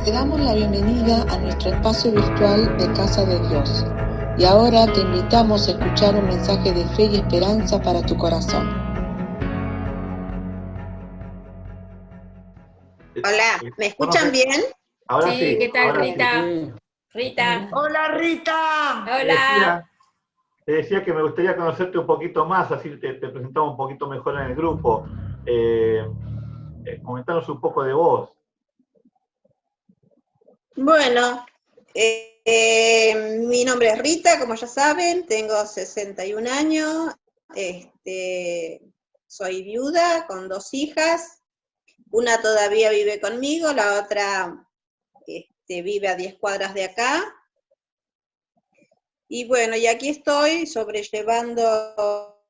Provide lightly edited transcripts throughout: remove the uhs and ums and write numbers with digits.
Te damos la bienvenida a nuestro espacio virtual de Casa de Dios. Y ahora te invitamos a escuchar un mensaje de fe y esperanza para tu corazón. Hola, ¿me escuchan bien? Ahora sí. ¿Qué tal, ahora Rita? sí. Rita. ¡Hola, Rita! Hola. Te decía que me gustaría conocerte un poquito más, así te presentamos un poquito mejor en el grupo. Comentanos un poco de vos. Bueno, mi nombre es Rita, como ya saben, tengo 61 años, soy viuda con 2 hijas, una todavía vive conmigo, la otra vive a 10 cuadras de acá. Y bueno, y aquí estoy sobrellevando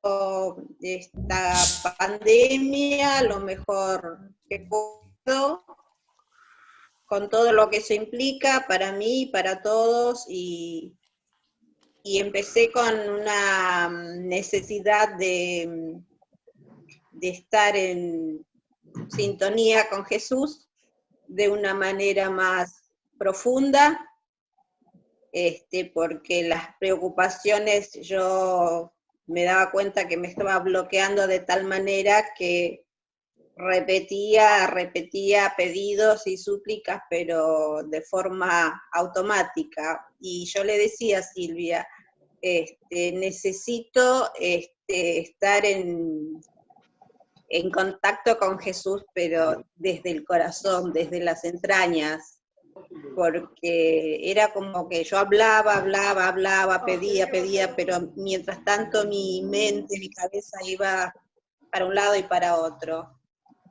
esta pandemia lo mejor que puedo, con todo lo que eso implica para mí y para todos, y empecé con una necesidad de estar en sintonía con Jesús de una manera más profunda, porque las preocupaciones yo me daba cuenta que me estaba bloqueando de tal manera que repetía pedidos y súplicas, pero de forma automática. Y yo le decía a Silvia, necesito estar en contacto con Jesús, pero desde el corazón, desde las entrañas, porque era como que yo hablaba, pedía, pero mientras tanto mi mente, mi cabeza iba para un lado y para otro.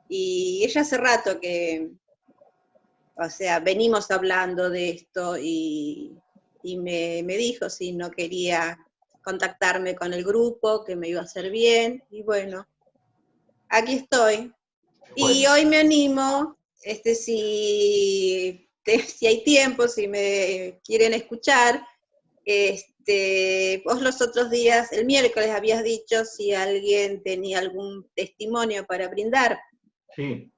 Y ella hace rato que, o sea, venimos hablando de esto y me dijo si no quería contactarme con el grupo, que me iba a hacer bien, y bueno, aquí estoy. Y hoy me animo, si hay tiempo, si me quieren escuchar, vos los otros días, el miércoles habías dicho si alguien tenía algún testimonio para brindar. Sí.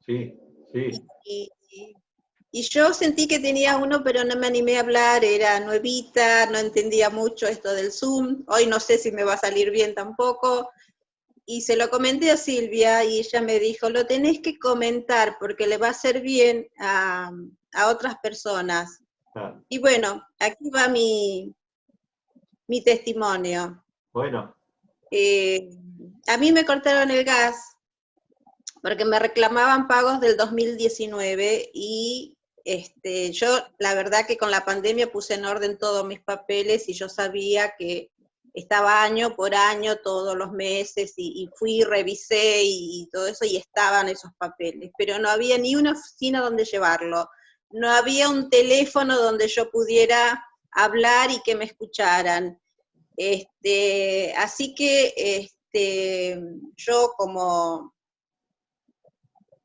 Y yo sentí que tenía uno, pero no me animé a hablar, era nuevita, no entendía mucho esto del Zoom, hoy no sé si me va a salir bien tampoco, y se lo comenté a Silvia, y ella me dijo, lo tenés que comentar, porque le va a hacer bien a otras personas. Claro. Y bueno, aquí va mi testimonio. Bueno. A mí me cortaron el gas, porque me reclamaban pagos del 2019, y yo la verdad que con la pandemia puse en orden todos mis papeles, y yo sabía que estaba año por año, todos los meses, y fui, revisé y todo eso, y estaban esos papeles, pero no había ni una oficina donde llevarlo, no había un teléfono donde yo pudiera hablar y que me escucharan. Así que yo, como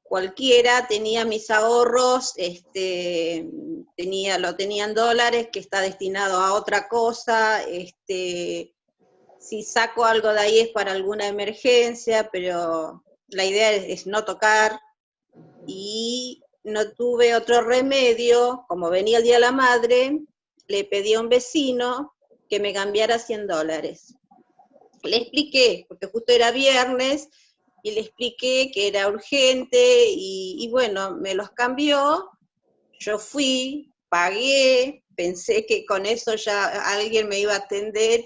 cualquiera, tenía mis ahorros, lo tenía en dólares, que está destinado a otra cosa, si saco algo de ahí es para alguna emergencia, pero la idea es no tocar, y no tuve otro remedio. Como venía el Día de la Madre, le pedí a un vecino que me cambiara $100. Le expliqué, porque justo era viernes, y le expliqué que era urgente, y bueno, me los cambió. Yo fui, pagué, pensé que con eso ya alguien me iba a atender,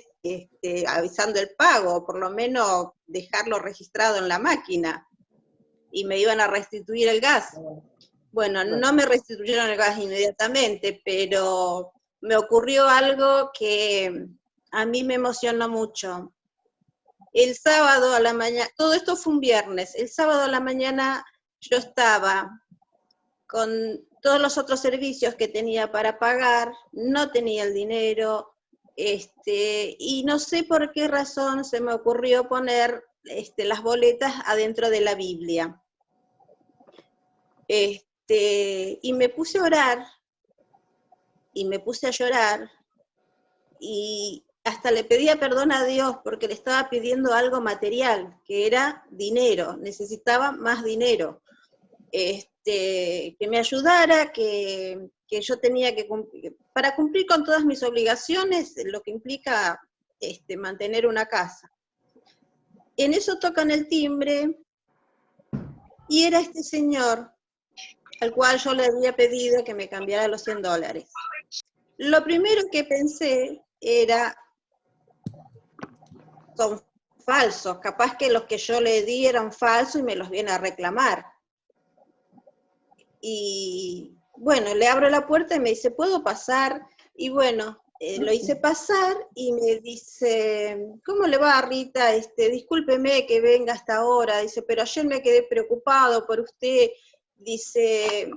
avisando el pago, por lo menos dejarlo registrado en la máquina, y me iban a restituir el gas. Bueno, no me restituyeron el gas inmediatamente, pero me ocurrió algo que a mí me emocionó mucho. El sábado a la mañana, todo esto fue un viernes, el sábado a la mañana yo estaba con todos los otros servicios que tenía para pagar, no tenía el dinero, y no sé por qué razón se me ocurrió poner las boletas adentro de la Biblia. Y me puse a orar, y me puse a llorar, y hasta le pedía perdón a Dios, porque le estaba pidiendo algo material, que era dinero, necesitaba más dinero. que me ayudara, que yo tenía que cumplir, para cumplir con todas mis obligaciones, lo que implica mantener una casa. En eso tocan el timbre, y era este señor, al cual yo le había pedido que me cambiara los $100. Lo primero que pensé era, son falsos, capaz que los que yo le di eran falsos y me los viene a reclamar. Y bueno, le abro la puerta y me dice, ¿puedo pasar? Y bueno, lo hice pasar y me dice, ¿cómo le va, Rita? Discúlpeme que venga hasta ahora. Dice, pero ayer me quedé preocupado por usted. Dice,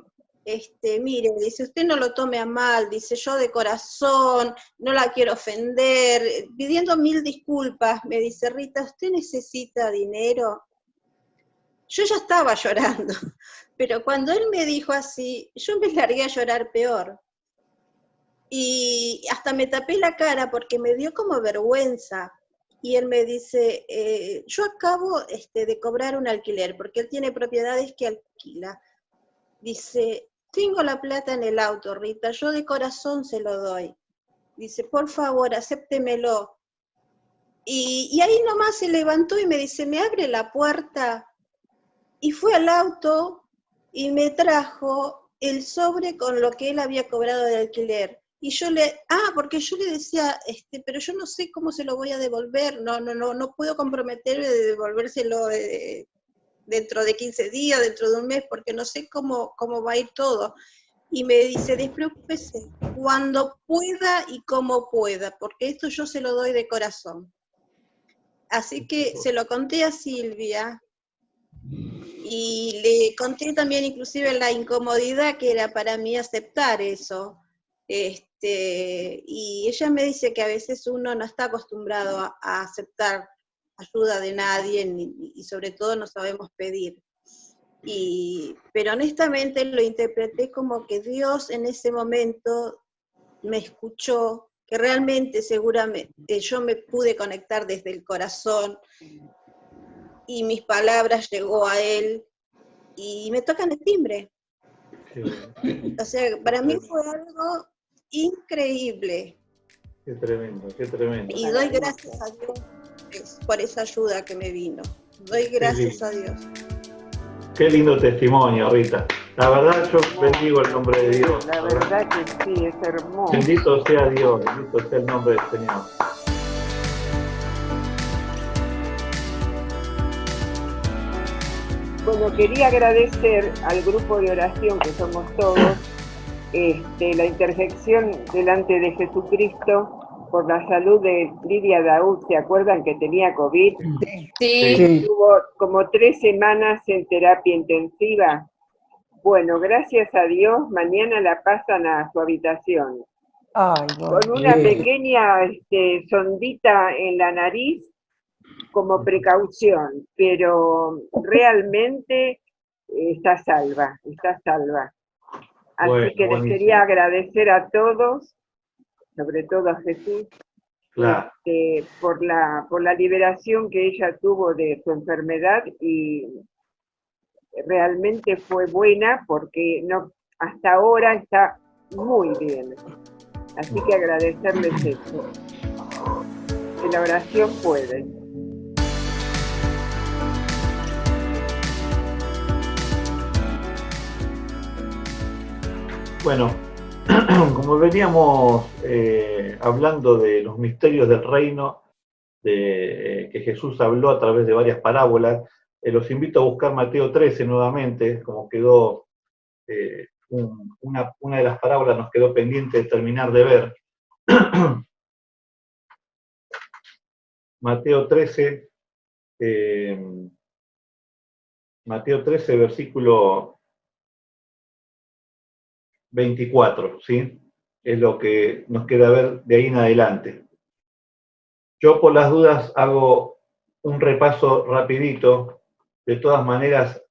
mire, dice, usted no lo tome a mal. Dice, yo de corazón, no la quiero ofender. Pidiendo 1000 disculpas, me dice, Rita, ¿usted necesita dinero? Yo ya estaba llorando, pero cuando él me dijo así, yo me largué a llorar peor. Y hasta me tapé la cara porque me dio como vergüenza. Y él me dice, yo acabo de cobrar un alquiler, porque él tiene propiedades que alquila. Dice, tengo la plata en el auto, Rita, yo de corazón se lo doy. Dice, por favor, acéptemelo. Y ahí nomás se levantó y me dice, ¿me abre la puerta? Y fue al auto y me trajo el sobre con lo que él había cobrado de alquiler. Y yo porque yo le decía, pero yo no sé cómo se lo voy a devolver, no puedo comprometerme de devolvérselo dentro de 15 días, dentro de un mes, porque no sé cómo va a ir todo. Y me dice, despreocúpese, cuando pueda y como pueda, porque esto yo se lo doy de corazón. Así que se lo conté a Silvia, y le conté también inclusive la incomodidad que era para mí aceptar eso. Y ella me dice que a veces uno no está acostumbrado a aceptar ayuda de nadie, y sobre todo no sabemos pedir. Pero honestamente lo interpreté como que Dios en ese momento me escuchó, que realmente seguramente yo me pude conectar desde el corazón, y mis palabras llegó a él, y me tocan el timbre. O sea, para mí fue algo increíble. Qué tremendo, qué tremendo. Y doy gracias a Dios por esa ayuda que me vino. Doy gracias a Dios. Qué lindo testimonio, Rita. La verdad, yo bendigo el nombre de Dios. La verdad que sí, es hermoso. Bendito sea Dios, bendito sea el nombre del Señor. Bueno, quería agradecer al grupo de oración que somos todos, la intercesión delante de Jesucristo por la salud de Lidia Daud. ¿Se acuerdan que tenía COVID? Sí. Estuvo como 3 semanas en terapia intensiva. Bueno, gracias a Dios, mañana la pasan a su habitación. Ay, Con una pequeña sondita en la nariz, como precaución, pero realmente está salva. Así Bueno, que les quería agradecer a todos, sobre todo a Jesús, claro, por la liberación que ella tuvo de su enfermedad, y realmente fue buena porque hasta ahora está muy bien. Así que agradecerles eso. Que la oración puede. Bueno, como veníamos hablando de los misterios del reino, que Jesús habló a través de varias parábolas, los invito a buscar Mateo 13 nuevamente, como quedó una de las parábolas nos quedó pendiente de terminar de ver. Mateo 13, versículo 24, ¿sí? Es lo que nos queda ver de ahí en adelante. Yo por las dudas hago un repaso rapidito. De todas maneras,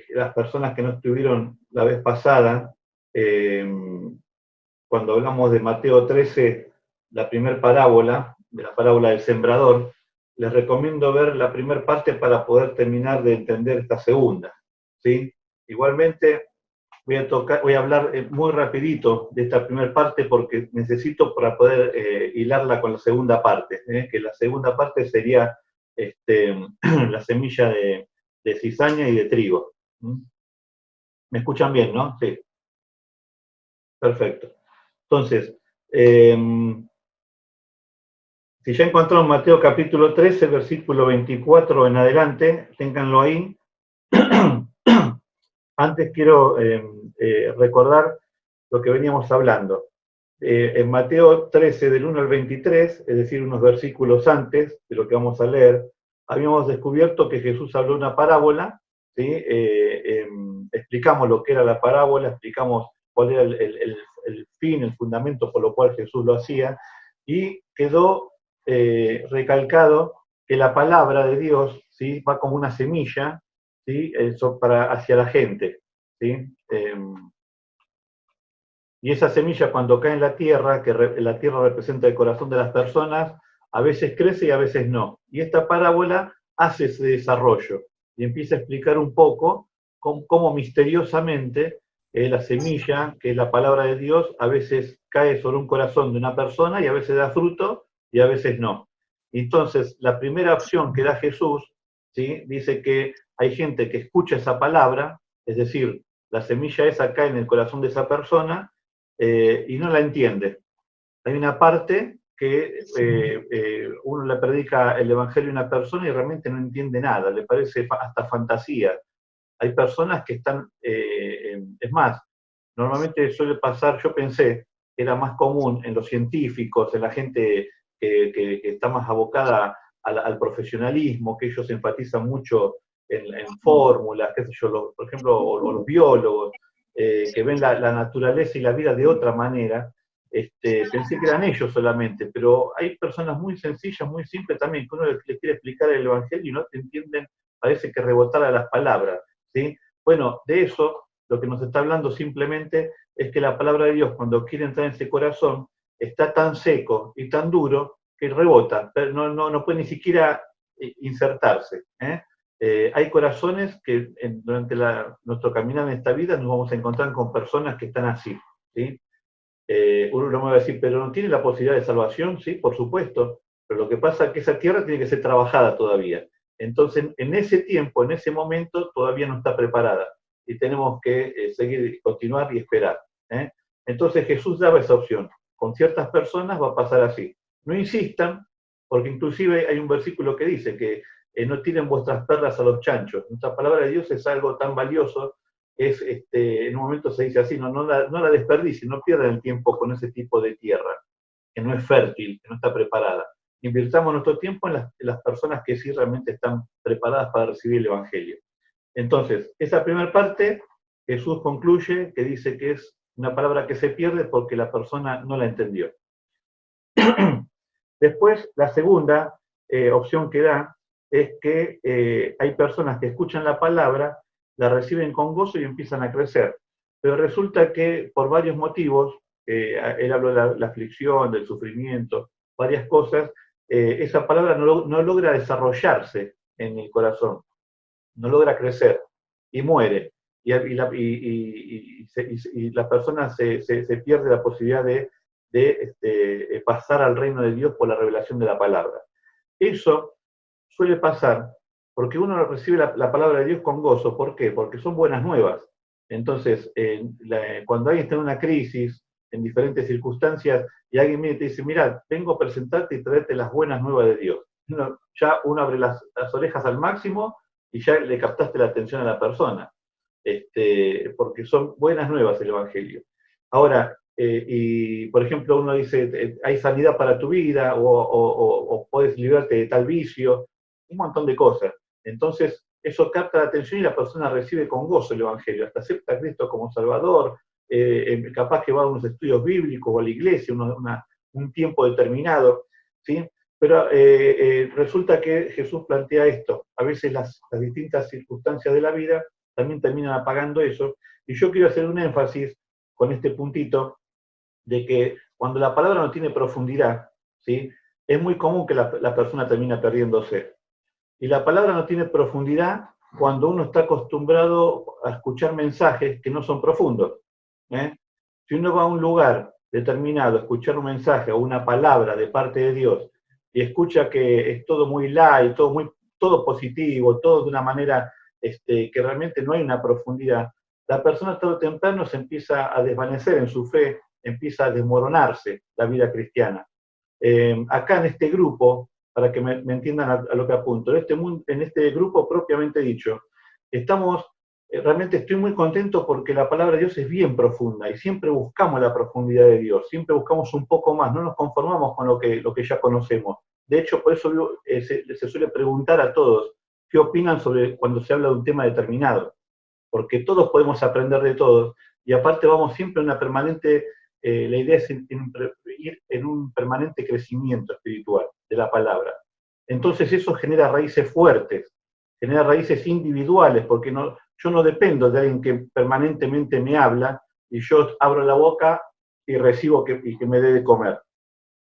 las personas que no estuvieron la vez pasada, cuando hablamos de Mateo 13, la primera parábola, de la parábola del sembrador, les recomiendo ver la primera parte para poder terminar de entender esta segunda, ¿sí? Igualmente, voy a hablar muy rapidito de esta primera parte porque necesito para poder hilarla con la segunda parte, que la segunda parte sería la semilla de cizaña y de trigo. ¿Me escuchan bien, no? Sí. Perfecto. Entonces, si ya encontraron Mateo capítulo 13, versículo 24 en adelante, ténganlo ahí. Antes quiero recordar lo que veníamos hablando. En Mateo 13, del 1 al 23, es decir, unos versículos antes de lo que vamos a leer, habíamos descubierto que Jesús habló una parábola, ¿sí? Explicamos lo que era la parábola, explicamos cuál era el fin, el fundamento por lo cual Jesús lo hacía, y quedó recalcado que la palabra de Dios, ¿sí? Va como una semilla, ¿sí? Eso hacia la gente, ¿sí? Y esa semilla cuando cae en la tierra, que la tierra representa el corazón de las personas, a veces crece y a veces no. Y esta parábola hace ese desarrollo y empieza a explicar un poco cómo misteriosamente la semilla, que es la palabra de Dios, a veces cae sobre un corazón de una persona y a veces da fruto y a veces no. Entonces, la primera opción que da Jesús, ¿sí? Dice que hay gente que escucha esa palabra, es decir, la semilla esa cae en el corazón de esa persona, y no la entiende. Hay una parte que uno le predica el Evangelio a una persona y realmente no entiende nada, le parece hasta fantasía. Hay personas que están, es más, normalmente suele pasar, yo pensé que era más común en los científicos, en la gente que está más abocada al profesionalismo, que ellos enfatizan mucho en fórmulas, qué sé yo, por ejemplo, o los biólogos, que ven la naturaleza y la vida de otra manera. Pensé que eran ellos solamente, pero hay personas muy sencillas, muy simples también, que uno les quiere explicar el Evangelio y no te entienden, parece que rebotar a las palabras, ¿sí? Bueno, de eso, lo que nos está hablando simplemente es que la palabra de Dios, cuando quiere entrar en ese corazón, está tan seco y tan duro que rebota, pero no puede ni siquiera insertarse, ¿eh? Hay corazones que durante nuestro caminar en esta vida nos vamos a encontrar con personas que están así, ¿sí? Uno me va a decir, pero ¿no tiene la posibilidad de salvación? Sí, por supuesto, pero lo que pasa es que esa tierra tiene que ser trabajada todavía. Entonces, en ese tiempo, en ese momento, todavía no está preparada y tenemos que seguir, continuar y esperar, ¿eh? Entonces Jesús daba esa opción. Con ciertas personas va a pasar así. No insistan, porque inclusive hay un versículo que dice que no tiren vuestras perlas a los chanchos. Nuestra palabra de Dios es algo tan valioso, en un momento se dice así, no la desperdicien, no pierdan el tiempo con ese tipo de tierra, que no es fértil, que no está preparada. Invirtamos nuestro tiempo en las personas que sí realmente están preparadas para recibir el Evangelio. Entonces, esa primera parte, Jesús concluye que dice que es una palabra que se pierde porque la persona no la entendió. Después, la segunda opción que da es que hay personas que escuchan la palabra, la reciben con gozo y empiezan a crecer. Pero resulta que por varios motivos, él habló de la aflicción, del sufrimiento, varias cosas, esa palabra no logra desarrollarse en el corazón, no logra crecer y muere. Y la persona se pierde la posibilidad de pasar al reino de Dios por la revelación de la palabra. Eso suele pasar porque uno recibe la palabra de Dios con gozo. ¿Por qué? Porque son buenas nuevas. Entonces, cuando alguien está en una crisis, en diferentes circunstancias, y alguien viene y te dice, mira, vengo a presentarte y traerte las buenas nuevas de Dios. Ya uno abre las orejas al máximo y ya le captaste la atención a la persona. Porque son buenas nuevas el Evangelio. Ahora, y por ejemplo uno dice, hay sanidad para tu vida, o puedes librarte de tal vicio, un montón de cosas. Entonces, eso capta la atención y la persona recibe con gozo el Evangelio, hasta acepta a Cristo como Salvador, capaz que va a unos estudios bíblicos o a la iglesia, un tiempo determinado, ¿sí? Pero resulta que Jesús plantea esto. A veces las distintas circunstancias de la vida también terminan apagando eso. Y yo quiero hacer un énfasis con este puntito de que cuando la palabra no tiene profundidad, ¿sí? Es muy común que la persona termine perdiéndose. Y la palabra no tiene profundidad cuando uno está acostumbrado a escuchar mensajes que no son profundos. Si uno va a un lugar determinado a escuchar un mensaje o una palabra de parte de Dios y escucha que es todo muy light, todo positivo, todo de una manera que realmente no hay una profundidad, la persona tarde o temprano se empieza a desvanecer en su fe, empieza a desmoronarse la vida cristiana. Acá en este grupo, para que me entiendan a lo que apunto, en este grupo propiamente dicho, realmente estoy muy contento porque la palabra de Dios es bien profunda y siempre buscamos la profundidad de Dios, siempre buscamos un poco más, no nos conformamos con lo que ya conocemos. De hecho, por eso se suele preguntar a todos qué opinan sobre cuando se habla de un tema determinado, porque todos podemos aprender de todos y aparte vamos siempre a una permanente, la idea es ir en un permanente crecimiento espiritual de la palabra. Entonces eso genera raíces fuertes, genera raíces individuales, porque yo no dependo de alguien que permanentemente me habla y yo abro la boca y recibo que me dé de comer.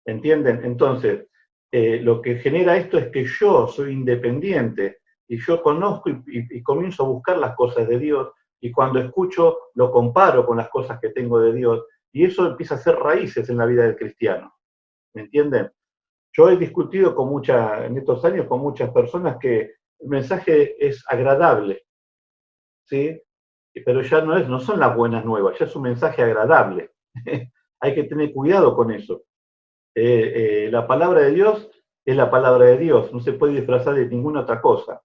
¿Entienden? Entonces, lo que genera esto es que yo soy independiente y yo conozco y comienzo a buscar las cosas de Dios y cuando escucho lo comparo con las cosas que tengo de Dios y eso empieza a hacer raíces en la vida del cristiano. ¿Me entienden? Yo he discutido en estos años con muchas personas que el mensaje es agradable, ¿sí? Pero ya no son las buenas nuevas, ya es un mensaje agradable. Hay que tener cuidado con eso. La palabra de Dios es la palabra de Dios, no se puede disfrazar de ninguna otra cosa.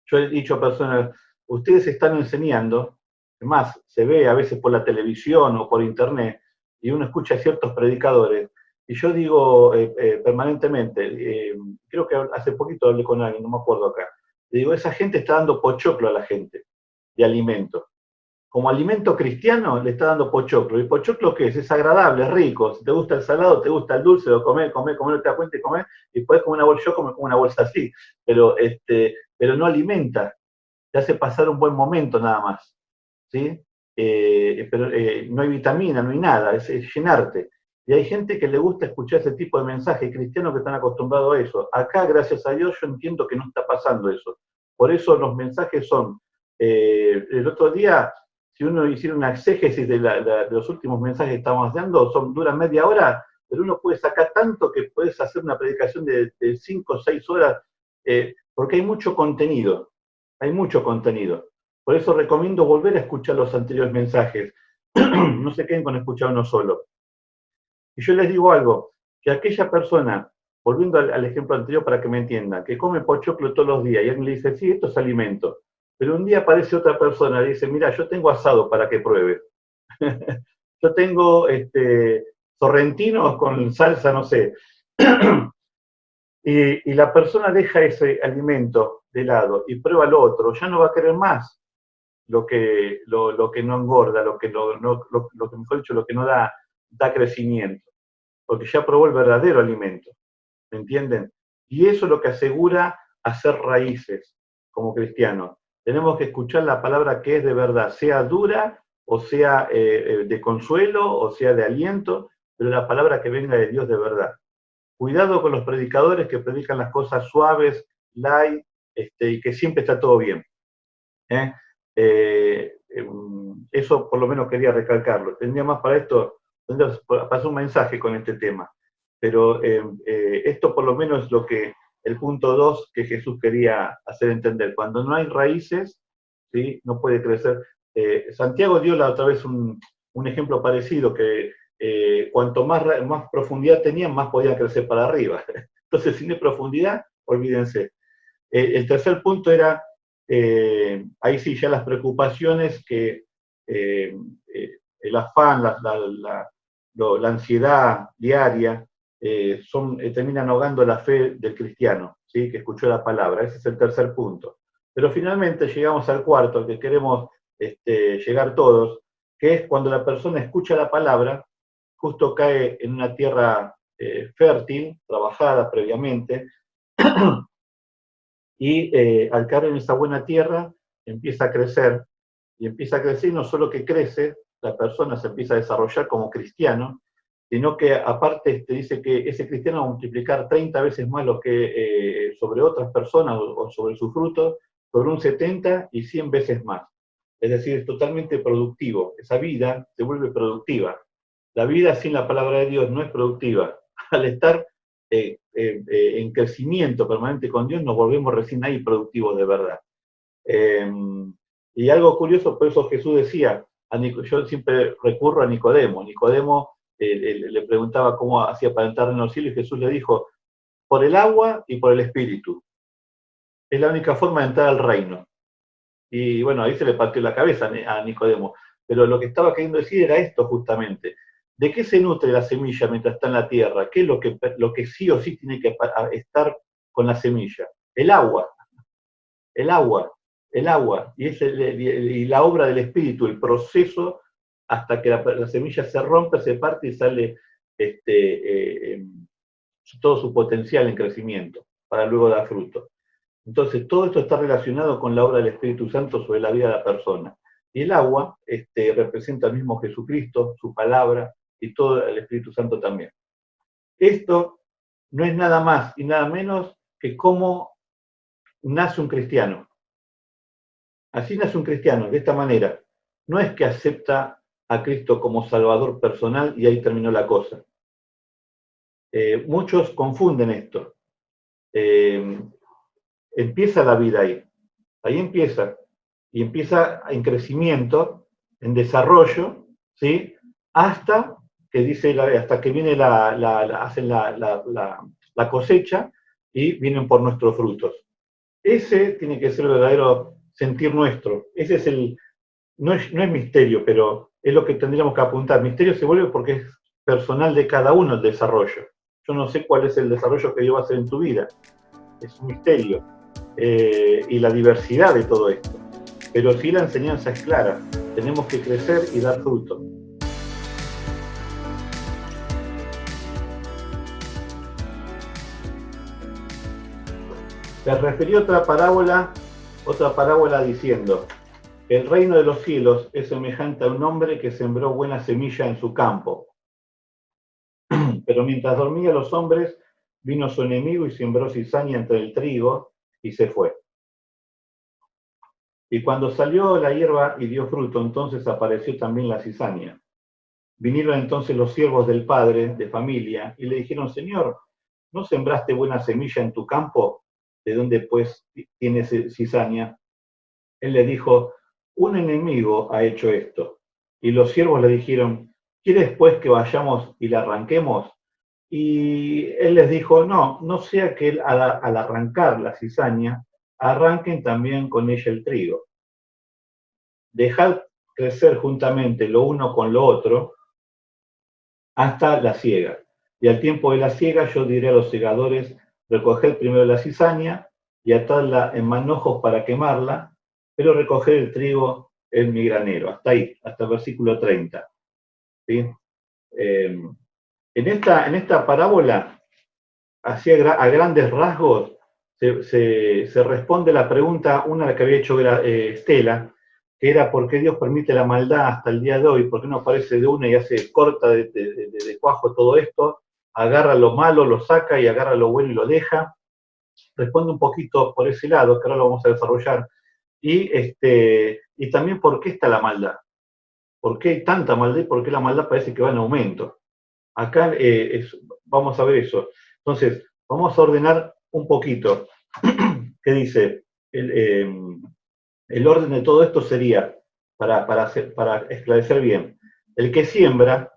Yo he dicho a personas, ustedes están enseñando, además se ve a veces por la televisión o por internet, y uno escucha a ciertos predicadores, y yo digo permanentemente, creo que hace poquito hablé con alguien, no me acuerdo acá, le digo, esa gente está dando pochoclo a la gente, de alimento. Como alimento cristiano le está dando pochoclo. ¿Y pochoclo qué es? Es agradable, es rico. Si te gusta el salado, te gusta el dulce, lo comés, no te das cuenta y comés, y puedes comer una bolsa, yo como una bolsa así, pero no alimenta, te hace pasar un buen momento nada más, ¿sí? Pero no hay vitamina, no hay nada, es llenarte. Y hay gente que le gusta escuchar ese tipo de mensajes, cristianos que están acostumbrados a eso. Acá, gracias a Dios, yo entiendo que no está pasando eso. Por eso los mensajes son, el otro día, si uno hiciera una exégesis de los últimos mensajes que estamos dando, duran media hora, pero uno puede sacar tanto que puedes hacer una predicación de 5 o 6 horas, porque hay mucho contenido. Por eso recomiendo volver a escuchar los anteriores mensajes. No se queden con escuchar uno solo. Y yo les digo algo, que aquella persona, volviendo al ejemplo anterior para que me entiendan, que come pochoclo todos los días y alguien le dice, sí, esto es alimento. Pero un día aparece otra persona y dice, mira, yo tengo asado para que pruebes. Yo tengo sorrentinos con salsa, no sé. Y la persona deja ese alimento de lado y prueba lo otro, ya no va a querer más lo que no engorda, lo que mejor dicho, lo que no da crecimiento, porque ya probó el verdadero alimento, ¿me entienden? Y eso es lo que asegura hacer raíces como cristianos. Tenemos que escuchar la palabra que es de verdad, sea dura o sea de consuelo o sea de aliento, pero la palabra que venga de Dios de verdad. Cuidado con los predicadores que predican las cosas suaves, light, y que siempre está todo bien. Eso por lo menos quería recalcarlo. Tendría más para esto, tendría para hacer un mensaje con este tema. Pero esto por lo menos es el punto 2 que Jesús quería hacer entender. Cuando no hay raíces, ¿sí? No puede crecer. Santiago dio la otra vez un ejemplo parecido, que cuanto más profundidad tenían, más podían crecer para arriba. Entonces, sin profundidad, olvídense. El tercer punto era, ahí sí, ya las preocupaciones que el afán, la ansiedad diaria, terminan ahogando la fe del cristiano, ¿sí? Que escuchó la palabra. Ese es el tercer punto. Pero finalmente llegamos al cuarto, al que queremos llegar todos, que es cuando la persona escucha la palabra, justo cae en una tierra fértil, trabajada previamente, y al caer en esa buena tierra empieza a crecer, y no solo que crece, la persona se empieza a desarrollar como cristiano, sino que aparte dice que ese cristiano va a multiplicar 30 veces más lo que sobre otras personas o sobre sus frutos, sobre un 70 y 100 veces más. Es decir, es totalmente productivo. Esa vida se vuelve productiva. La vida sin la palabra de Dios no es productiva. Al estar en crecimiento permanente con Dios, nos volvemos recién ahí productivos de verdad. Y algo curioso, por eso Jesús decía, yo siempre recurro a Nicodemo. Nicodemo le preguntaba cómo hacía para entrar en los cielos, y Jesús le dijo, por el agua y por el espíritu. Es la única forma de entrar al reino. Y bueno, ahí se le partió la cabeza a Nicodemo. Pero lo que estaba queriendo decir era esto justamente. ¿De qué se nutre la semilla mientras está en la tierra? ¿Qué es lo que sí o sí tiene que estar con la semilla? El agua. El agua. El agua. Y la obra del espíritu, el proceso hasta que la semilla se rompe, se parte y sale todo su potencial en crecimiento para luego dar fruto. Entonces, todo esto está relacionado con la obra del Espíritu Santo sobre la vida de la persona. Y el agua representa al mismo Jesucristo, su palabra, y todo el Espíritu Santo también. Esto no es nada más y nada menos que cómo nace un cristiano. Así nace un cristiano, de esta manera. No es que acepta a Cristo como Salvador personal y ahí terminó la cosa. Muchos confunden esto. Empieza la vida ahí empieza, y empieza en crecimiento, en desarrollo, ¿sí? Hasta que viene hacen la cosecha y vienen por nuestros frutos. Ese tiene que ser el verdadero sentir nuestro. Ese es no es misterio, pero es lo que tendríamos que apuntar. Misterio se vuelve porque es personal de cada uno el desarrollo. Yo no sé cuál es el desarrollo que Dios va a hacer en tu vida. Es un misterio. Y la diversidad de todo esto. Pero sí la enseñanza es clara. Tenemos que crecer y dar fruto. Se refirió otra parábola diciendo, el reino de los cielos es semejante a un hombre que sembró buena semilla en su campo. Pero mientras dormían los hombres, vino su enemigo y sembró cizaña entre el trigo y se fue. Y cuando salió la hierba y dio fruto, entonces apareció también la cizaña. Vinieron entonces los siervos del padre de familia y le dijeron, Señor, ¿no sembraste buena semilla en tu campo? ¿De dónde pues tienes cizaña? Él le dijo, un enemigo ha hecho esto. Y los siervos le dijeron, ¿quieres pues que vayamos y la arranquemos? Y él les dijo, no sea que él al arrancar la cizaña, arranquen también con ella el trigo. Dejad crecer juntamente lo uno con lo otro hasta la siega. Y al tiempo de la siega yo diré a los segadores, recoged primero la cizaña y atadla en manojos para quemarla, pero recoged el trigo en mi granero. Hasta ahí, hasta el versículo 30. ¿Sí? En esta parábola, así a grandes rasgos, se responde la pregunta, una que había hecho Estela, que era ¿por qué Dios permite la maldad hasta el día de hoy? ¿Por qué no aparece de una y hace corta de cuajo todo esto? Agarra lo malo, lo saca, y agarra lo bueno y lo deja. Responde un poquito por ese lado, que ahora lo vamos a desarrollar. Y también ¿por qué está la maldad? ¿Por qué hay tanta maldad y por qué la maldad parece que va en aumento? Acá vamos a ver eso. Entonces, vamos a ordenar un poquito. ¿Qué dice? El orden de todo esto sería, para esclarecer bien, el que siembra,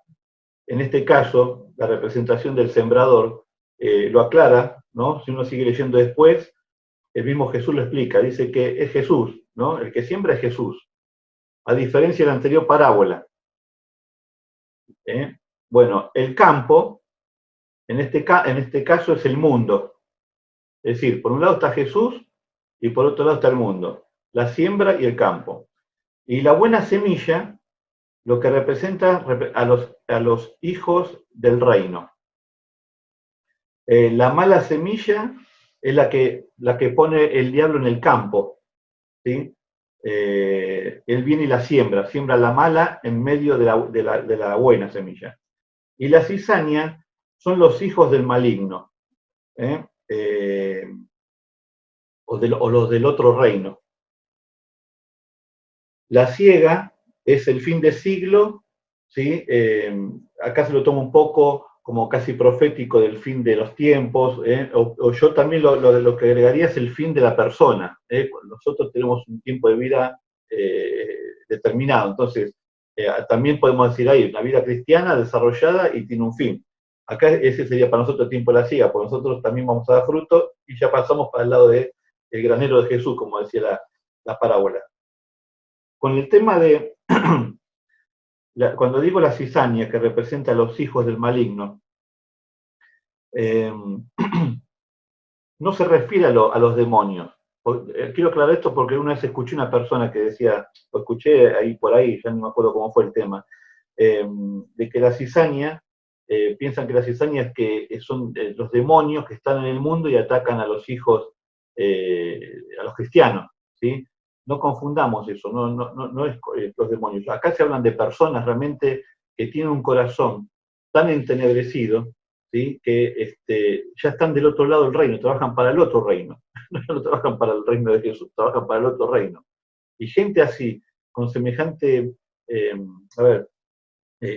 en este caso, la representación del sembrador, lo aclara, ¿no? Si uno sigue leyendo después, el mismo Jesús lo explica, dice que es Jesús, ¿no? El que siembra es Jesús, a diferencia de la anterior parábola. Bueno, el campo, en este caso es el mundo. Es decir, por un lado está Jesús y por otro lado está el mundo. La siembra y el campo. Y la buena semilla, lo que representa a los hijos del reino. La mala semilla es la que pone el diablo en el campo, ¿sí? Él viene y la siembra la mala en medio de la buena semilla. Y la cizaña son los hijos del maligno. o los del otro reino. La ciega es el fin de siglo, ¿sí? Acá se lo tomo un poco como casi profético del fin de los tiempos, o yo también lo que agregaría es el fin de la persona. Nosotros tenemos un tiempo de vida determinado, entonces también podemos decir ahí, una vida cristiana desarrollada y tiene un fin. Acá ese sería para nosotros el tiempo de la ciega, porque nosotros también vamos a dar fruto y ya pasamos para el lado del granero de Jesús, como decía la parábola. Con el tema de, cuando digo la cizaña, que representa a los hijos del maligno, no se refiere a los demonios. Quiero aclarar esto porque una vez escuché una persona que decía, lo escuché ahí por ahí, ya no me acuerdo cómo fue el tema, de que la cizaña, piensan que la cizaña es que son los demonios que están en el mundo y atacan a los hijos, a los cristianos, ¿sí? No confundamos eso, no es los demonios. Acá se hablan de personas realmente que tienen un corazón tan entenebrecido, ¿sí? Que ya están del otro lado del reino, trabajan para el otro reino. No trabajan para el reino de Jesús, trabajan para el otro reino. Y gente así, con semejante,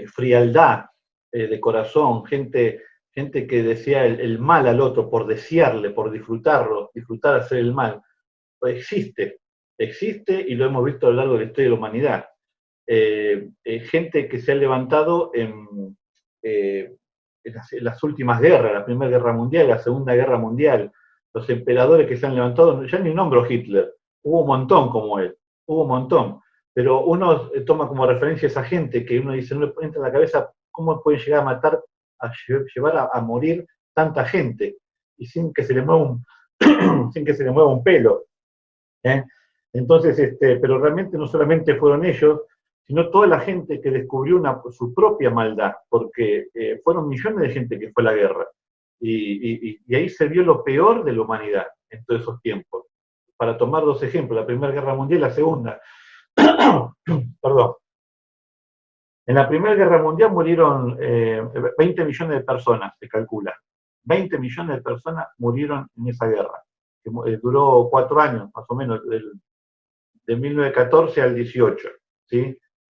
frialdad de corazón, gente que desea el mal al otro por desearle, por disfrutarlo, disfrutar hacer el mal, pues existe y lo hemos visto a lo largo de la historia de la humanidad. Gente que se ha levantado en las últimas guerras, la Primera Guerra Mundial, la Segunda Guerra Mundial, los emperadores que se han levantado, ya ni nombro Hitler, hubo un montón como él, hubo un montón, pero uno toma como referencia a esa gente que uno dice, no le entra en la cabeza cómo pueden llegar a matar, a llevar a morir tanta gente, y sin que se le mueva sin que se le mueva un pelo. Entonces, pero realmente no solamente fueron ellos, sino toda la gente que descubrió su propia maldad, porque fueron millones de gente que fue a la guerra. Y ahí se vio lo peor de la humanidad en todos esos tiempos. Para tomar dos ejemplos, la Primera Guerra Mundial y la Segunda. Perdón. En la Primera Guerra Mundial murieron 20 millones de personas, se calcula. 20 millones de personas murieron en esa guerra, que duró 4 años, más o menos, de 1914 al 18, ¿sí?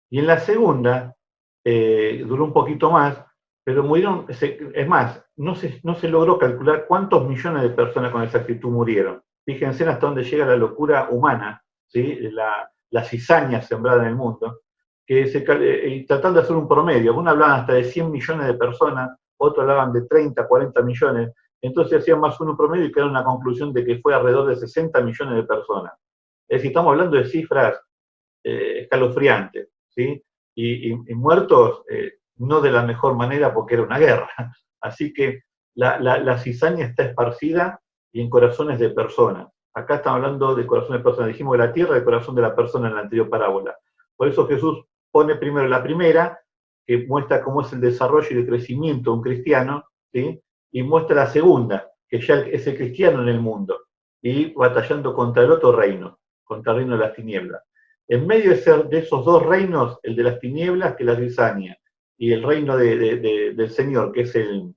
Y en la segunda, duró un poquito más, pero murieron, es más, no se logró calcular cuántos millones de personas con exactitud murieron. Fíjense hasta dónde llega la locura humana, ¿sí? La cizaña sembrada en el mundo, que tratando de hacer un promedio, algunos hablaban hasta de 100 millones de personas, otros hablaban de 30, 40 millones, entonces hacían más un promedio y quedaron una conclusión de que fue alrededor de 60 millones de personas. Es decir, estamos hablando de cifras escalofriantes, ¿sí? Y muertos no de la mejor manera porque era una guerra. Así que la cizaña está esparcida y en corazones de personas. Acá estamos hablando de corazones de personas. Dijimos de la tierra, el corazón de la persona en la anterior parábola. Por eso Jesús pone primero la primera, que muestra cómo es el desarrollo y el crecimiento de un cristiano, ¿sí? Y muestra la segunda, que ya es el cristiano en el mundo, y batallando contra el otro reino, contra el reino de las tinieblas. En medio de esos dos reinos, el de las tinieblas, que es la cizaña, y el reino del Señor, que es el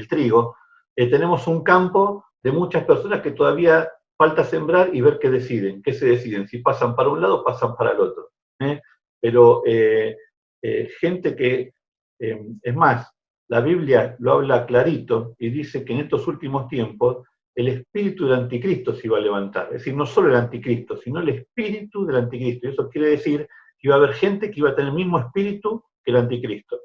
trigo, tenemos un campo de muchas personas que todavía falta sembrar y ver qué deciden, qué se deciden, si pasan para un lado o pasan para el otro. Pero gente que, es más, la Biblia lo habla clarito y dice que en estos últimos tiempos el espíritu del anticristo se iba a levantar. Es decir, no solo el anticristo, sino el espíritu del anticristo. Y eso quiere decir que iba a haber gente que iba a tener el mismo espíritu que el anticristo.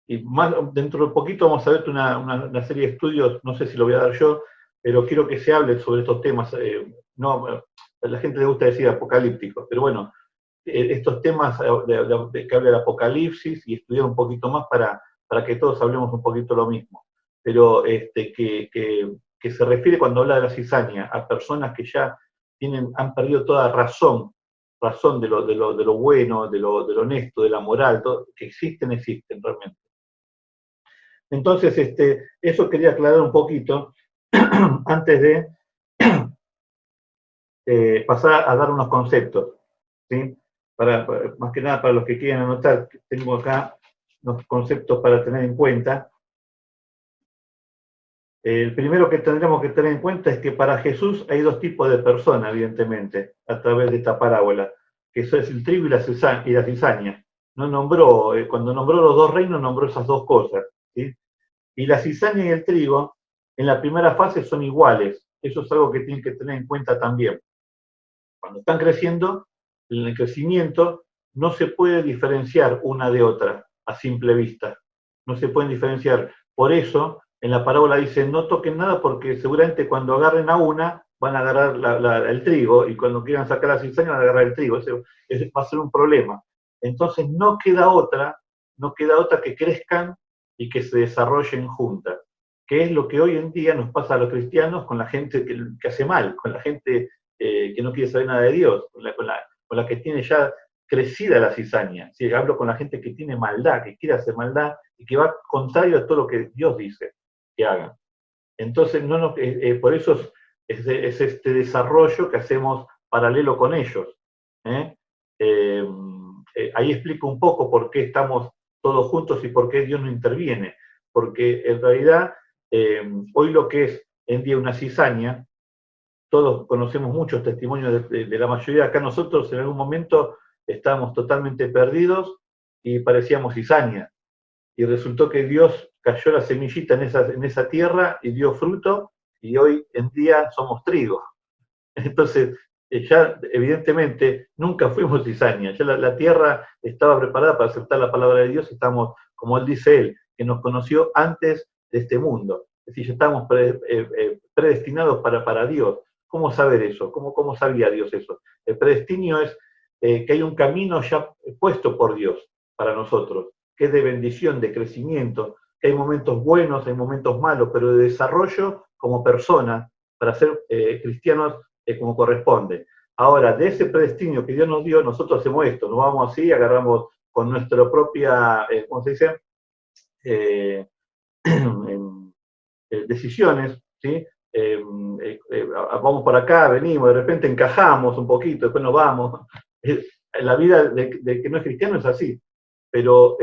Y más, dentro de poquito vamos a ver una serie de estudios, no sé si lo voy a dar yo, pero quiero que se hable sobre estos temas. No, a la gente le gusta decir apocalípticos, pero bueno, estos temas que habla del apocalipsis y estudiar un poquito más para que todos hablemos un poquito lo mismo. Pero que se refiere cuando habla de la cizaña a personas que ya han perdido toda razón de lo bueno, de lo honesto, de la moral, todo, que existen realmente. Entonces, eso quería aclarar un poquito antes de pasar a dar unos conceptos, ¿sí? Más que nada para los que quieran anotar, tengo acá unos conceptos para tener en cuenta. El primero que tendremos que tener en cuenta es que para Jesús hay dos tipos de personas, evidentemente, a través de esta parábola, que eso es el trigo y la cizaña. No nombró, cuando nombró los dos reinos, nombró esas dos cosas, ¿sí? Y la cizaña y el trigo, en la primera fase son iguales. Eso es algo que tienen que tener en cuenta también. Cuando están creciendo, en el crecimiento no se puede diferenciar una de otra a simple vista. No se pueden diferenciar. Por eso, en la parábola dice, no toquen nada porque seguramente cuando agarren a una, van a agarrar el trigo, y cuando quieran sacar la cizaña van a agarrar el trigo. Ese va a ser un problema. Entonces no queda otra que crezcan y que se desarrollen juntas, que es lo que hoy en día nos pasa a los cristianos con la gente que hace mal, con la gente que no quiere saber nada de Dios, con la que tiene ya crecida la cizaña. ¿Sí? Hablo con la gente que tiene maldad, que quiere hacer maldad y que va contrario a todo lo que Dios dice que hagan. Entonces, por eso es este desarrollo que hacemos paralelo con ellos. Ahí explico un poco por qué estamos todos juntos y por qué Dios no interviene. Porque en realidad, hoy lo que es en día una cizaña, todos conocemos muchos testimonios de la mayoría. Acá nosotros en algún momento estábamos totalmente perdidos y parecíamos cizaña. Y resultó que Dios cayó la semillita en esa tierra y dio fruto, y hoy en día somos trigo. Entonces, ya evidentemente nunca fuimos cizaña, ya la tierra estaba preparada para aceptar la palabra de Dios, estamos, como él dice él, que nos conoció antes de este mundo. Es decir, ya estamos predestinados para Dios. ¿Cómo saber eso? ¿Cómo sabía Dios eso? El predestinio es que hay un camino ya puesto por Dios para nosotros, que es de bendición, de crecimiento, que hay momentos buenos, hay momentos malos, pero de desarrollo como persona, para ser cristianos como corresponde. Ahora, de ese predestinio que Dios nos dio, nosotros hacemos esto, nos vamos así, agarramos con nuestra propia, ¿cómo se dice? Decisiones, ¿sí? Vamos por acá, venimos, de repente encajamos un poquito, después nos vamos. La vida de que no es cristiano es así, pero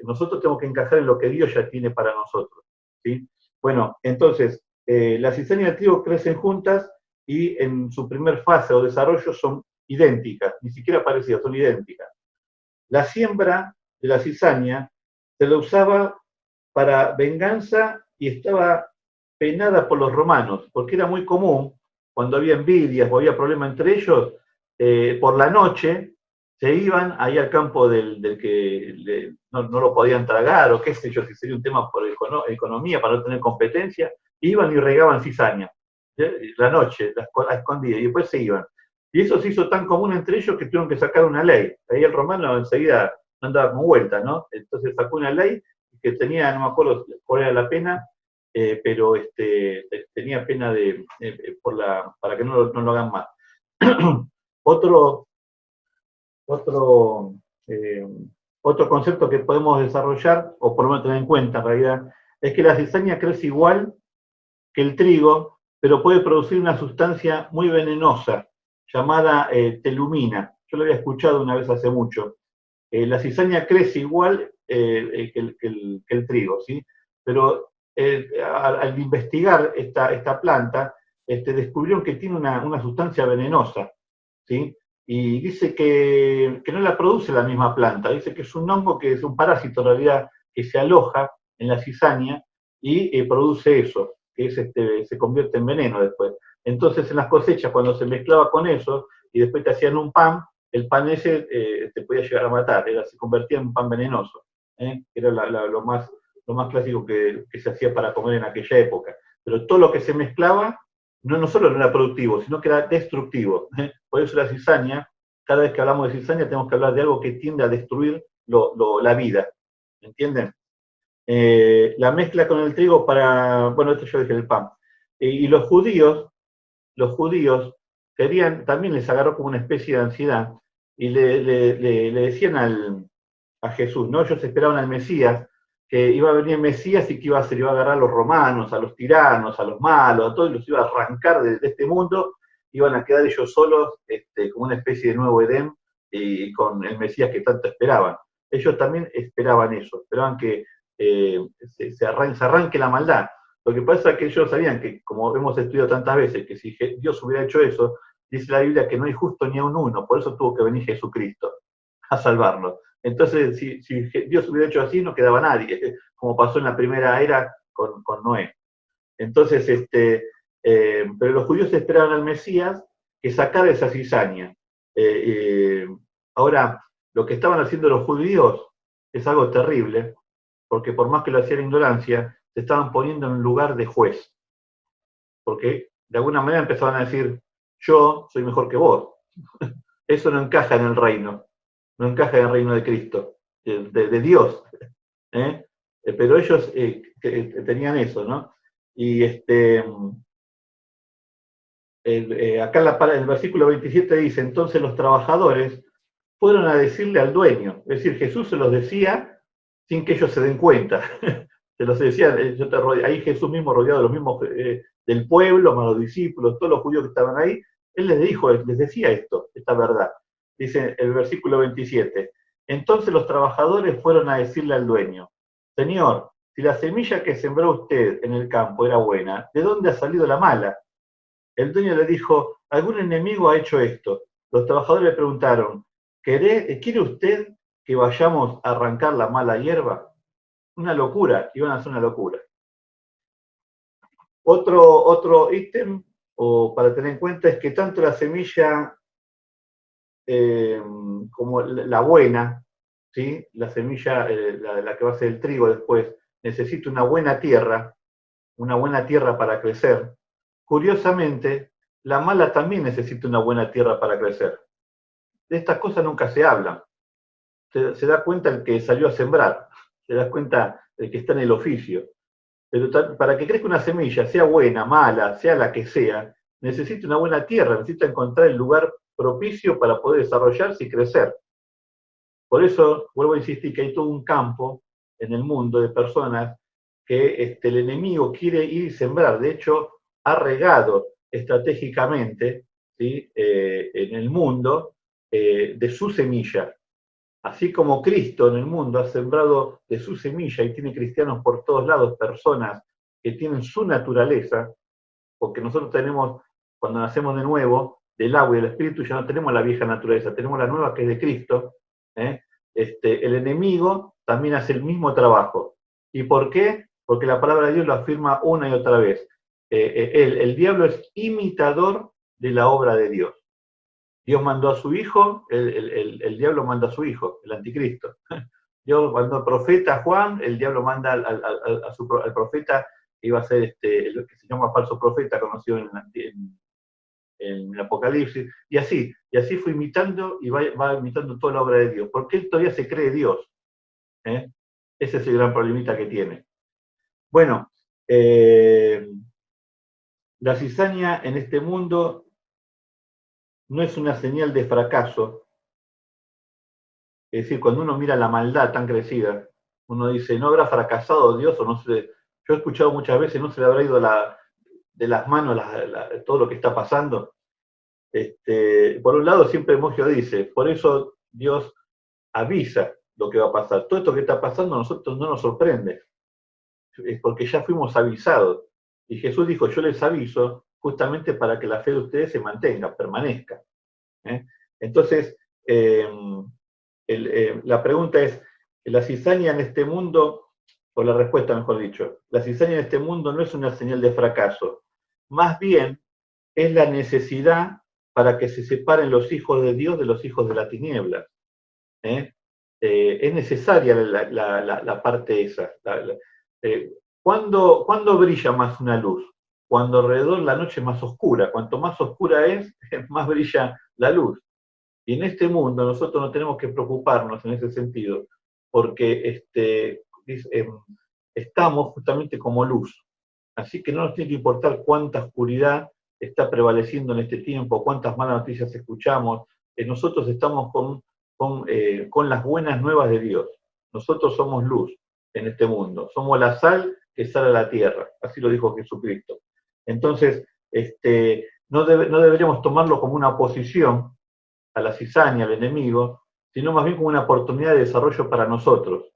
nosotros tenemos que encajar en lo que Dios ya tiene para nosotros, ¿sí? Bueno, entonces, la cizaña y el trigo crecen juntas y en su primer fase o desarrollo son idénticas, ni siquiera parecidas, son idénticas. La siembra de la cizaña se la usaba para venganza y estaba penada por los romanos, porque era muy común, cuando había envidias o había problemas entre ellos, por la noche se iban ahí al campo del que no lo podían tragar, o qué sé yo, si sería un tema por economía, para no tener competencia, iban y regaban cizaña, la noche, a escondidas, y después se iban. Y eso se hizo tan común entre ellos que tuvieron que sacar una ley. Ahí el romano enseguida andaba con vueltas, ¿no? Entonces sacó una ley que tenía, no me acuerdo cuál era la pena, pero tenía pena para que no lo hagan más. Otro concepto que podemos desarrollar, o por lo menos tener en cuenta en realidad, es que la cizaña crece igual que el trigo, pero puede producir una sustancia muy venenosa llamada telumina. Yo lo había escuchado una vez hace mucho. La cizaña crece igual que el trigo, ¿sí? Pero al investigar esta planta, descubrieron que tiene una sustancia venenosa, ¿sí? Y dice que no la produce la misma planta, dice que es un hongo, que es un parásito en realidad, que se aloja en la cizaña y produce eso, que se convierte en veneno después. Entonces en las cosechas, cuando se mezclaba con eso, y después te hacían un pan, el pan ese te podía llegar a matar, se convertía en un pan venenoso, era lo más clásico que se hacía para comer en aquella época. Pero todo lo que se mezclaba, no solo no era productivo, sino que era destructivo. Por eso la cizaña, cada vez que hablamos de cizaña, tenemos que hablar de algo que tiende a destruir la vida. ¿Entienden? La mezcla con el trigo bueno, esto yo dije el pan. Y los judíos querían, también les agarró como una especie de ansiedad, y le decían a Jesús, ¿no? Ellos esperaban al Mesías, que iba a venir el Mesías y que iba a hacer, iba a agarrar a los romanos, a los tiranos, a los malos, a todos, los iba a arrancar de este mundo, iban a quedar ellos solos, como una especie de nuevo Edén, y con el Mesías que tanto esperaban. Ellos también esperaban eso, esperaban que se arranque la maldad. Lo que pasa es que ellos sabían que, como hemos estudiado tantas veces, que si Dios hubiera hecho eso, dice la Biblia que no hay justo ni a un uno, por eso tuvo que venir Jesucristo a salvarlo. Entonces, si Dios hubiera hecho así, no quedaba nadie, como pasó en la primera era con Noé. Entonces, pero los judíos esperaban al Mesías que sacara esa cizaña. Ahora, lo que estaban haciendo los judíos es algo terrible, porque por más que lo hacían en ignorancia, se estaban poniendo en un lugar de juez. Porque de alguna manera empezaban a decir, yo soy mejor que vos. Eso no encaja en el reino, no encaja en el reino de Cristo, de Dios. Pero ellos tenían eso, ¿no? Y acá el versículo 27 dice, entonces los trabajadores fueron a decirle al dueño, es decir, Jesús se los decía sin que ellos se den cuenta. Se los decía, ahí Jesús mismo rodeado de los mismos del pueblo, más los discípulos, todos los judíos que estaban ahí, él les decía esta verdad. Dice el versículo 27, entonces los trabajadores fueron a decirle al dueño, Señor, si la semilla que sembró usted en el campo era buena, ¿de dónde ha salido la mala? El dueño le dijo, algún enemigo ha hecho esto. Los trabajadores le preguntaron, ¿quiere usted que vayamos a arrancar la mala hierba? Una locura, iban a hacer una locura. Otro ítem para tener en cuenta es que tanto la semilla como la buena, ¿sí? La semilla, la que va a ser el trigo después, necesita una buena tierra para crecer. Curiosamente, la mala también necesita una buena tierra para crecer. De estas cosas nunca se hablan. Se da cuenta el que salió a sembrar, se da cuenta el que está en el oficio. Pero para que crezca una semilla, sea buena, mala, sea la que sea, necesita una buena tierra, necesita encontrar el lugar propicio para poder desarrollarse y crecer. Por eso, vuelvo a insistir que hay todo un campo en el mundo de personas que el enemigo quiere ir y sembrar. De hecho, ha regado estratégicamente, ¿sí? En el mundo de su semilla. Así como Cristo en el mundo ha sembrado de su semilla y tiene cristianos por todos lados, personas que tienen su naturaleza, porque nosotros tenemos, cuando nacemos de nuevo, del agua y del espíritu, ya no tenemos la vieja naturaleza, tenemos la nueva que es de Cristo. El enemigo también hace el mismo trabajo. ¿Y por qué? Porque la palabra de Dios lo afirma una y otra vez. El diablo es imitador de la obra de Dios. Dios mandó a su hijo, el diablo manda a su hijo, el anticristo. Dios mandó al profeta Juan, el diablo manda al profeta, que iba a ser lo que se llama falso profeta, conocido en el Apocalipsis, y así fue imitando y va imitando toda la obra de Dios, porque él todavía se cree Dios. Ese es el gran problemita que tiene. Bueno, la cizaña en este mundo no es una señal de fracaso. Es decir, cuando uno mira la maldad tan crecida, uno dice, ¿no habrá fracasado Dios? O no sé. Yo he escuchado muchas veces, ¿no se le habrá ido de las manos todo lo que está pasando? Por un lado, siempre Mogio dice, por eso Dios avisa lo que va a pasar. Todo esto que está pasando a nosotros no nos sorprende. Es porque ya fuimos avisados. Y Jesús dijo, yo les aviso justamente para que la fe de ustedes se mantenga, permanezca. Entonces, la pregunta es, ¿la cizaña en este mundo, o la respuesta mejor dicho, la cizaña en este mundo no es una señal de fracaso, más bien es la necesidad para que se separen los hijos de Dios de los hijos de la tiniebla. Es necesaria la parte esa. ¿Cuándo brilla más una luz? Cuando alrededor la noche es más oscura. Cuanto más oscura es, más brilla la luz. Y en este mundo nosotros no tenemos que preocuparnos en ese sentido, porque estamos justamente como luz. Así que no nos tiene que importar cuánta oscuridad está prevaleciendo en este tiempo, cuántas malas noticias escuchamos. Nosotros estamos con las buenas nuevas de Dios. Nosotros somos luz en este mundo. Somos la sal que sale a la tierra. Así lo dijo Jesucristo. Entonces, no deberíamos tomarlo como una oposición a la cizaña, al enemigo, sino más bien como una oportunidad de desarrollo para nosotros.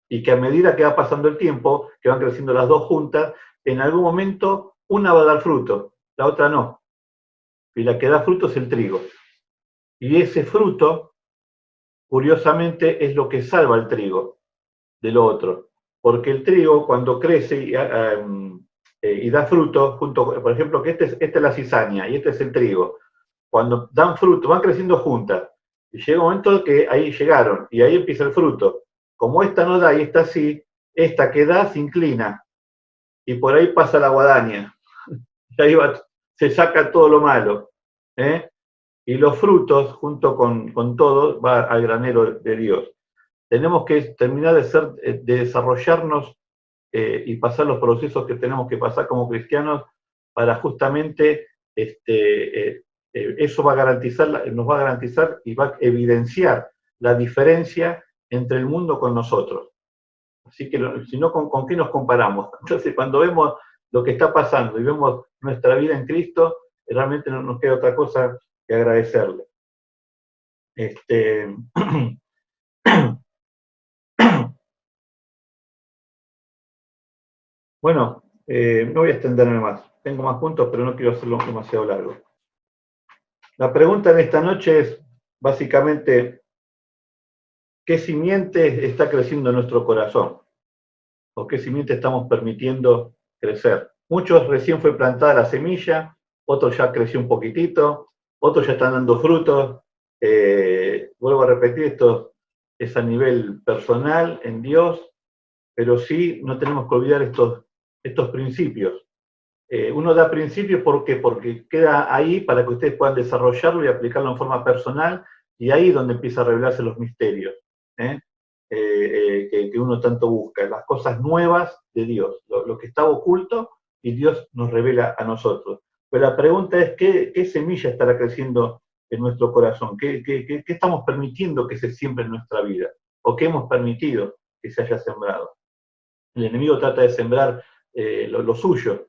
Y que a medida que va pasando el tiempo, que van creciendo las dos juntas, en algún momento una va a dar fruto, la otra no. Y la que da fruto es el trigo. Y ese fruto, curiosamente, es lo que salva al trigo del otro. Porque el trigo, cuando crece y da fruto, junto, por ejemplo, que esta es la cizaña y este es el trigo. Cuando dan fruto, van creciendo juntas. Y llega un momento que ahí llegaron, y ahí empieza el fruto. Como esta no da y esta sí, esta que da se inclina. Y por ahí pasa la guadaña. Y ahí se saca todo lo malo. Y los frutos, junto con todo, va al granero de Dios. Tenemos que terminar de desarrollarnos y pasar los procesos que tenemos que pasar como cristianos para justamente eso va a garantizar, nos va a garantizar y va a evidenciar la diferencia entre el mundo con nosotros. Así que, si no, ¿con qué nos comparamos? Entonces, cuando vemos lo que está pasando y vemos nuestra vida en Cristo, realmente no nos queda otra cosa que agradecerle. Bueno, no voy a extenderme más. Tengo más puntos, pero no quiero hacerlo demasiado largo. La pregunta en esta noche es, básicamente, ¿qué simiente está creciendo en nuestro corazón? ¿O qué simiente estamos permitiendo crecer? Muchos recién fue plantada la semilla, otros ya creció un poquitito, otros ya están dando frutos. Vuelvo a repetir, esto es a nivel personal, en Dios, pero sí no tenemos que olvidar estos principios. Uno da principios porque queda ahí para que ustedes puedan desarrollarlo y aplicarlo en forma personal, y ahí es donde empieza a revelarse los misterios que uno tanto busca, las cosas nuevas de Dios, lo que estaba oculto y Dios nos revela a nosotros. Pero la pregunta es, ¿qué semilla estará creciendo en nuestro corazón? ¿Qué estamos permitiendo que se siembre en nuestra vida? ¿O qué hemos permitido que se haya sembrado? El enemigo trata de sembrar lo suyo,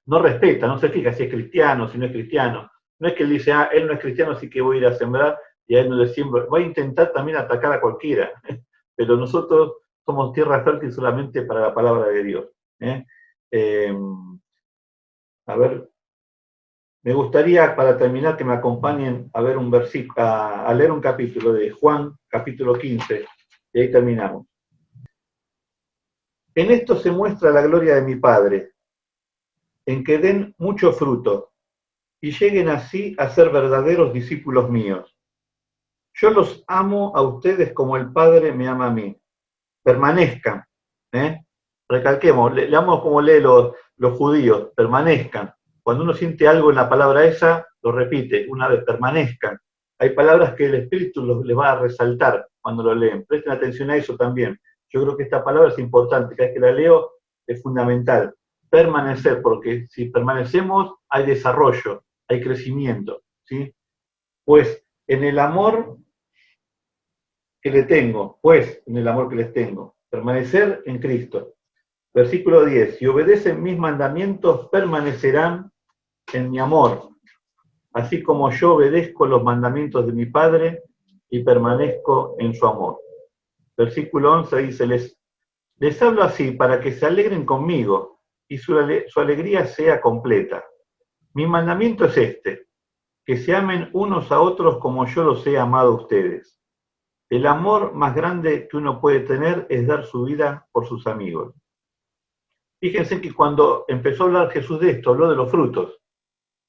no respeta, no se fija si es cristiano, si no es cristiano. No es que él dice, él no es cristiano, así que voy a ir a sembrar y a él no le siembro. Va a intentar también atacar a cualquiera, pero nosotros somos tierra fértil solamente para la palabra de Dios. A ver, me gustaría para terminar que me acompañen a ver un versículo, a leer un capítulo de Juan, capítulo 15, y ahí terminamos. En esto se muestra la gloria de mi Padre, en que den mucho fruto y lleguen así a ser verdaderos discípulos míos. Yo los amo a ustedes como el Padre me ama a mí. Permanezcan. Recalquemos, leamos como leen los judíos, permanezcan. Cuando uno siente algo en la palabra esa, lo repite una vez, permanezcan. Hay palabras que el Espíritu les va a resaltar cuando lo leen. Presten atención a eso también. Yo creo que esta palabra es importante, cada vez que la leo es fundamental. Permanecer, porque si permanecemos hay desarrollo, hay crecimiento, ¿sí? Pues en el amor que le tengo, permanecer en Cristo. Versículo 10, si obedecen mis mandamientos, permanecerán en mi amor, así como yo obedezco los mandamientos de mi Padre y permanezco en su amor. Versículo 11 dice, les hablo así para que se alegren conmigo y su alegría sea completa. Mi mandamiento es este, que se amen unos a otros como yo los he amado a ustedes. El amor más grande que uno puede tener es dar su vida por sus amigos. Fíjense que cuando empezó a hablar Jesús de esto, habló de los frutos.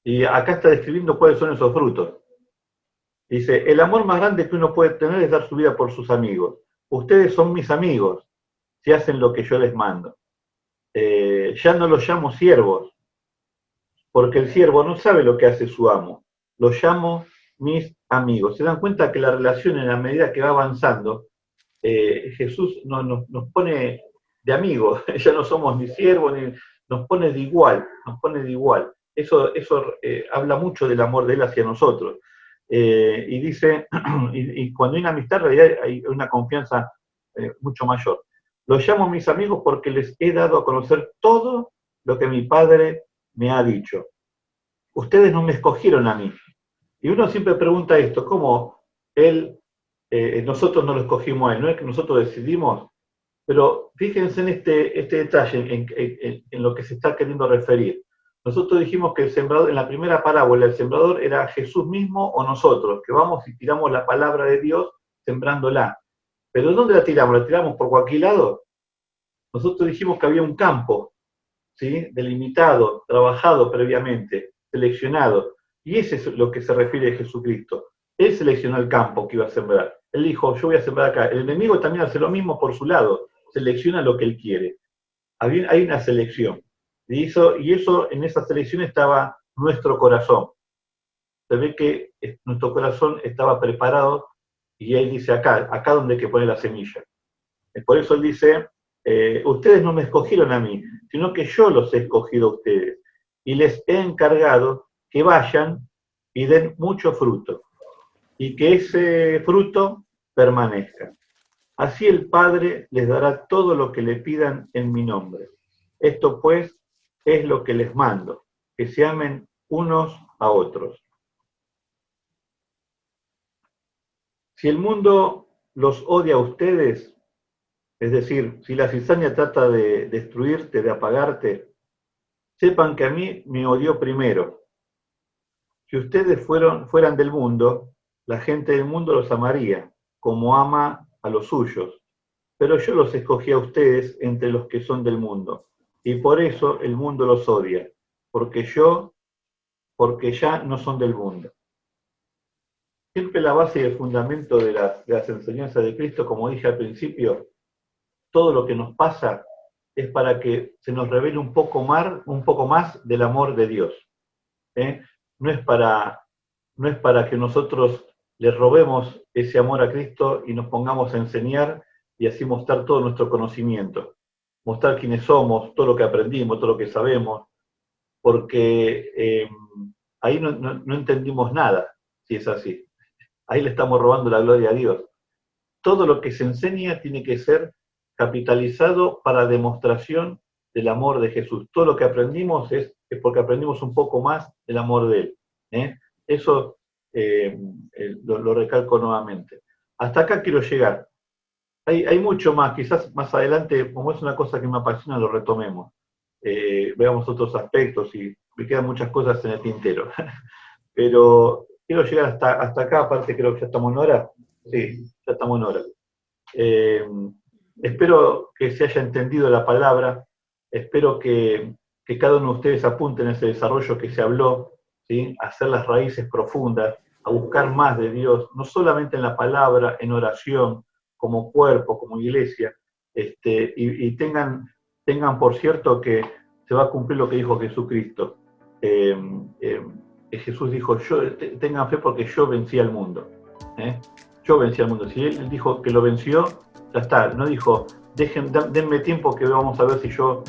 Y acá está describiendo cuáles son esos frutos. Dice, el amor más grande que uno puede tener es dar su vida por sus amigos. Ustedes son mis amigos si hacen lo que yo les mando. Ya no los llamo siervos, porque el siervo no sabe lo que hace su amo. Los llamo mis amigos. Se dan cuenta que la relación, en la medida que va avanzando, Jesús nos pone de amigos. Ya no somos ni siervos, ni nos pone de igual. Eso habla mucho del amor de Él hacia nosotros. Y dice, y cuando hay una amistad, en realidad hay una confianza mucho mayor. Los llamo mis amigos porque les he dado a conocer todo lo que mi Padre me ha dicho. Ustedes no me escogieron a mí. Y uno siempre pregunta esto, ¿cómo nosotros no lo escogimos a Él? ¿No es que nosotros decidimos? Pero fíjense en este detalle, en lo que se está queriendo referir. Nosotros dijimos que el sembrador, en la primera parábola, el sembrador era Jesús mismo o nosotros, que vamos y tiramos la palabra de Dios sembrándola. ¿Pero dónde la tiramos? ¿La tiramos por cualquier lado? Nosotros dijimos que había un campo, ¿sí? Delimitado, trabajado previamente, seleccionado. Y ese es lo que se refiere a Jesucristo. Él seleccionó el campo que iba a sembrar. Él dijo, yo voy a sembrar acá. El enemigo también hace lo mismo por su lado. Selecciona lo que él quiere. Hay una selección. Y eso, en esa selección estaba nuestro corazón. Se ve que nuestro corazón estaba preparado y él dice acá donde hay que poner la semilla. Por eso él dice, ustedes no me escogieron a mí, sino que yo los he escogido a ustedes. Y les he encargado que vayan y den mucho fruto. Y que ese fruto permanezca. Así el Padre les dará todo lo que le pidan en mi nombre. Esto pues es lo que les mando, que se amen unos a otros. Si el mundo los odia a ustedes, es decir, si la cizaña trata de destruirte, de apagarte, sepan que a mí me odió primero. Si ustedes fueran del mundo, la gente del mundo los amaría, como ama a los suyos. Pero yo los escogí a ustedes entre los que son del mundo. Y por eso el mundo los odia, porque ya no son del mundo. Siempre la base y el fundamento de las enseñanzas de Cristo, como dije al principio, todo lo que nos pasa es para que se nos revele un poco más del amor de Dios. No es para que nosotros le robemos ese amor a Cristo y nos pongamos a enseñar y así mostrar todo nuestro conocimiento. Mostrar quiénes somos, todo lo que aprendimos, todo lo que sabemos, porque ahí no entendimos nada, si es así. Ahí le estamos robando la gloria a Dios. Todo lo que se enseña tiene que ser capitalizado para demostración del amor de Jesús. Todo lo que aprendimos es porque aprendimos un poco más del amor de Él. Eso lo recalco nuevamente. Hasta acá quiero llegar. Hay mucho más, quizás más adelante, como es una cosa que me apasiona, lo retomemos. Veamos otros aspectos y me quedan muchas cosas en el tintero. Pero quiero llegar hasta acá, aparte creo que ya estamos en hora. Sí, ya estamos en hora. Espero que se haya entendido la palabra, espero que cada uno de ustedes apunte en ese desarrollo que se habló, ¿sí? A hacer las raíces profundas, a buscar más de Dios, no solamente en la palabra, en oración, como cuerpo, como iglesia, y tengan por cierto que se va a cumplir lo que dijo Jesucristo. Jesús dijo, tengan fe porque yo vencí al mundo. Yo vencí al mundo. Si Él dijo que lo venció, ya está. No dijo, denme tiempo que vamos a ver si yo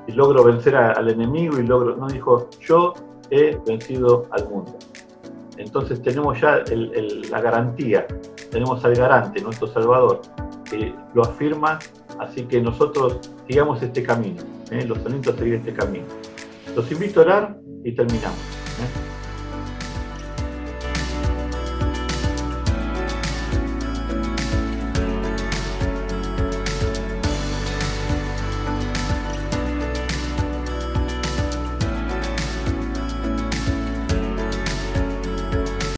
logro vencer al enemigo y logro. No, dijo, yo he vencido al mundo. Entonces tenemos ya la garantía, tenemos al garante, nuestro Salvador, que lo afirma, así que nosotros sigamos este camino, los aliento a seguir este camino. Los invito a orar y terminamos.